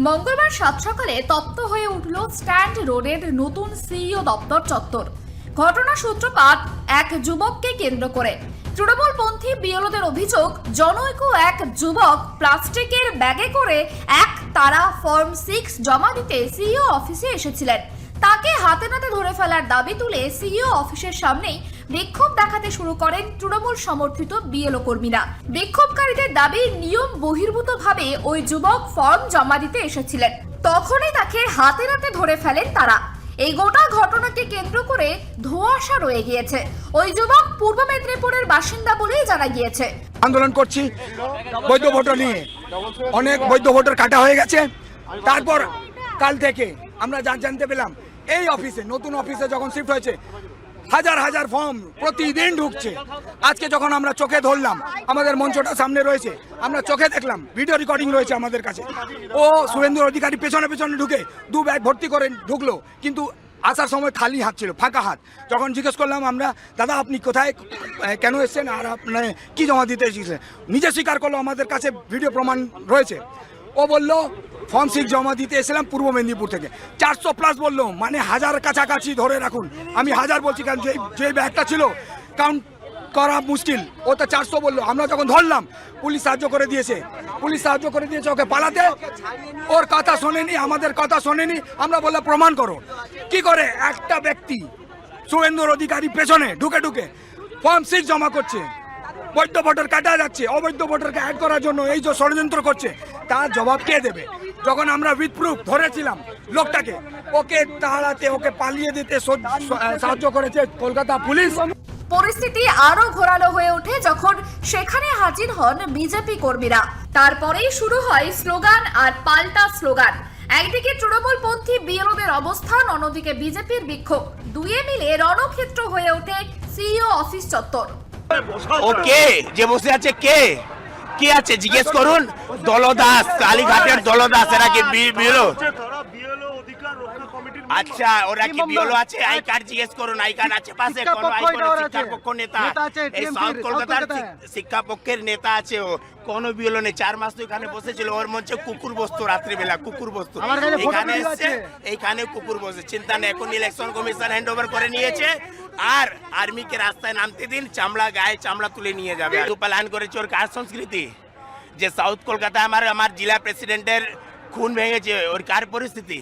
মঙ্গলবার সাত সকালে তপ্ত হয়ে উঠল স্ট্যান্ড রোডের নতুন সিইও দপ্তর চত্বর। ঘটনা সূত্রপাত এক যুবককে কেন্দ্র করে। তৃণমূলপন্থী বিএলওদের অভিযোগ, জনৈক এক যুবক প্লাস্টিকের ব্যাগে করে এক তারা ফর্ম 6 জমা দিতে সিইও অফিসে এসেছিলেন। তাকে হাতে নাতে ধরে ফেলার দাবি তুলে সিইও অফিসের সামনেই বিক্ষোভ দেখাতে শুরু করেন তৃণমূল সমর্থিত বিএলও কর্মীরা। বিক্ষোভকারীদের দাবি, নিয়ম বহির্ভূতভাবে ওই যুবক ফর্ম জমা দিতে এসেছিলেন, তখনই তাকে হাতে নাতে ধরে ফেলেন তারা। এই গোটা ঘটনাকে কেন্দ্র করে ধোঁয়াশা রয়ে গিয়েছে। ওই যুবক পূর্ব মেদিনীপুরের বাসিন্দা বলেই জানা গিয়েছে। আন্দোলন করছি বৈধ ভোটার নিয়ে, অনেক বৈধ ভোটার কাটা হয়ে গেছে। তারপর কাল থেকে আমরা জানতে পেলাম এই অফিসে, নতুন অফিসে যখন শিফট হয়েছে, হাজার হাজার ফর্ম প্রতিদিন ঢুকছে। আজকে যখন আমরা চোখে ধরলাম, আমাদের মঞ্চটা সামনে রয়েছে, আমরা চোখে দেখলাম, ভিডিও রেকর্ডিং রয়েছে আমাদের কাছে। ও শুভেন্দু অধিকারী পেছনে পেছনে ঢুকে 2 ব্যাগ ভর্তি করে ঢুকলো, কিন্তু আসার সময় খালি হাত ছিল, ফাঁকা হাত। যখন জিজ্ঞেস করলাম আমরা, দাদা আপনি কোথায় কেন এসছেন আর আপনার কি জমা দিতে এসেছিলেন, নিজে স্বীকার করলো, আমাদের কাছে ভিডিও প্রমাণ রয়েছে। ও বলল ফর্ম 6 জমা দিতে এসেছিলাম পূর্ব মেদিনীপুর থেকে। 400+ বললো, মানে 1000 কাছাকাছি ধরে রাখুন। আমি 1000 বলছি, কারণ যে ব্যাগটা ছিল কাউন্ট করা মুশকিল। ও তো 400 বললো। আমরা যখন ধরলাম, পুলিশ সাহায্য করে দিয়েছে ওকে পালাতে। ওর কথা শোনেনি, আমাদের কথা শোনেনি। আমরা বললাম প্রমাণ করো। কি করে একটা ব্যক্তি শুভেন্দুর অধিকারী পেছনে ঢুকে ফর্ম 6 জমা করছে, বৈধ ভোটার কাটা যাচ্ছে, অবৈধ ভোটারকে অ্যাড করার জন্য এই যে ষড়যন্ত্র করছে, তার জবাব কে দেবে? যখন আমরা উইথ প্রুফ ধরেছিলাম লোকটাকে, ওকে তাড়াতে, ওকে পালিয়ে দিতে সাহায্য করেছে কলকাতা পুলিশ। পরিস্থিতি আরো ঘোরালো হয়ে ওঠে যখন সেখানে হাজির হন বিজেপি কর্মীরা। তারপরেই শুরু হয় স্লোগান আর পাল্টা স্লোগান। একদিকে তৃণমূলপন্থী বিএলওদের অবস্থান, অন্যদিকে বিজেপির বিক্ষোভ। দুয়ে মিলে রণক্ষেত্র হয়ে ওঠে সিইও অফিস চত্বর। ওকে যে বসে আছে, কে আছে জিজ্ঞেস করুন। দলদাস, কালীঘাটের দলদাস, এরা কি বিএলও? আচ্ছা, ওরা কি বিএলও আছে? আই কার্ড জিজ্ঞেস করুন, আই কার্ড আছে পাশে? কোন আই কার্ড? শিক্ষা পক্ষ নেতা, এই সাউথ কলকাতার শিক্ষা পক্ষের নেতা আছে। ও কোন বিএলও নেই। 4 মাস তো এখানে বসেছিল। ওর মঞ্চে কুকুর বসতো, রাত্রিবেলা কুকুর বসতো। এখানে এসছে, এইখানে কুকুর বসে। চিন্তা নেই, এখন ইলেকশন কমিশন হ্যান্ড ওভার করে নিয়েছে। আর আর্মিকে রাস্তায় নামতে দিন, চামড়া গায়ে চামড়া তুলে নিয়ে যাবে। প্ল্যান করেছে। ওর কার সংস্কৃতি যে সাউথ কলকাতা আমার জেলা প্রেসিডেন্টের খুন ভেঙেছে, ওর কার পরিস্থিতি,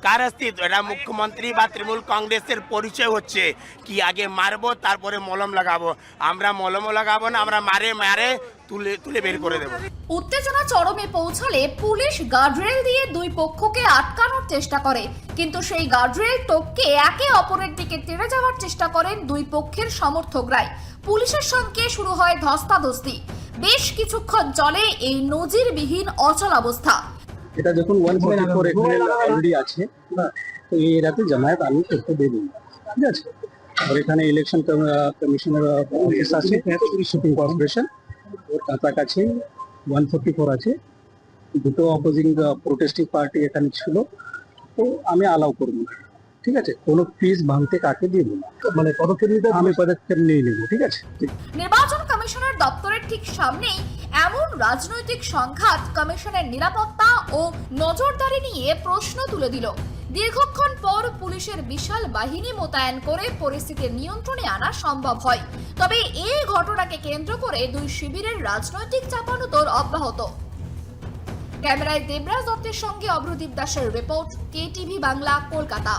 কার অস্তিত্ব? এটা মুখ্যমন্ত্রী বা তৃণমূল কংগ্রেসের পরিচয় হচ্ছে কি আগে মারবো তারপরে মলম লাগাবো। আমরা মলমও লাগাবো না, আমরা মারে তুলে বের করে দেবো। উত্তেজনা চরমে পৌঁছালে পুলিশ গার্ডরেল দিয়ে দুই পক্ষকে আটকানোর চেষ্টা করে, কিন্তু সেই গার্ডরেল টপকে একে অপরের দিকে তেড়ে যাওয়ার চেষ্টা করেন দুই পক্ষের সমর্থকরাই। পুলিশের সঙ্গে শুরু হয় ধস্তাধস্তি। বেশ কিছুক্ষণ চলে এই নজিরবিহীন অচল অবস্থা। এটা যখন 144 এখানে অলরেডি আছে, তো এই এরিয়াতে জামায়াত আমি করতে দেবো, ঠিক আছে। আর এখানে ইলেকশন কমিশনের অফিস আছে, শুটিং কর্পোরেশন, ওর কাছাকাছি 144 আছে। দুটো অপোজিং প্রোটেস্টিং পার্টি এখানে ছিল, তো আমি অ্যালাউ করবো না, ঠিক আছে। কোনো ফিস ভাঙতে কাকে দিব না, মানে পদক্ষেপ নিতে আমি পদক্ষেপ নিয়ে নেবো, ঠিক আছে। নির্বাচন কমিশনের দপ্তরের ঠিক সামনেই এমন রাজনৈতিক সংঘাত কমিশনের নিরাপত্তা ও নজরদারি নিয়ে প্রশ্ন তুলে দিল। দীর্ঘক্ষণ পর পুলিশের বিশাল বাহিনী মোতায়েন করে পরিস্থিতি নিয়ন্ত্রণে আনা সম্ভব হয়। তবে এই ঘটনাকে কেন্দ্র করে দুই শিবিরের রাজনৈতিক চাপানোতর অব্যাহত। ক্যামেরায় দেবরাজ দত্তের সঙ্গে অভ্রদীপ দাসের রিপোর্ট, KTV বাংলা, কলকাতা।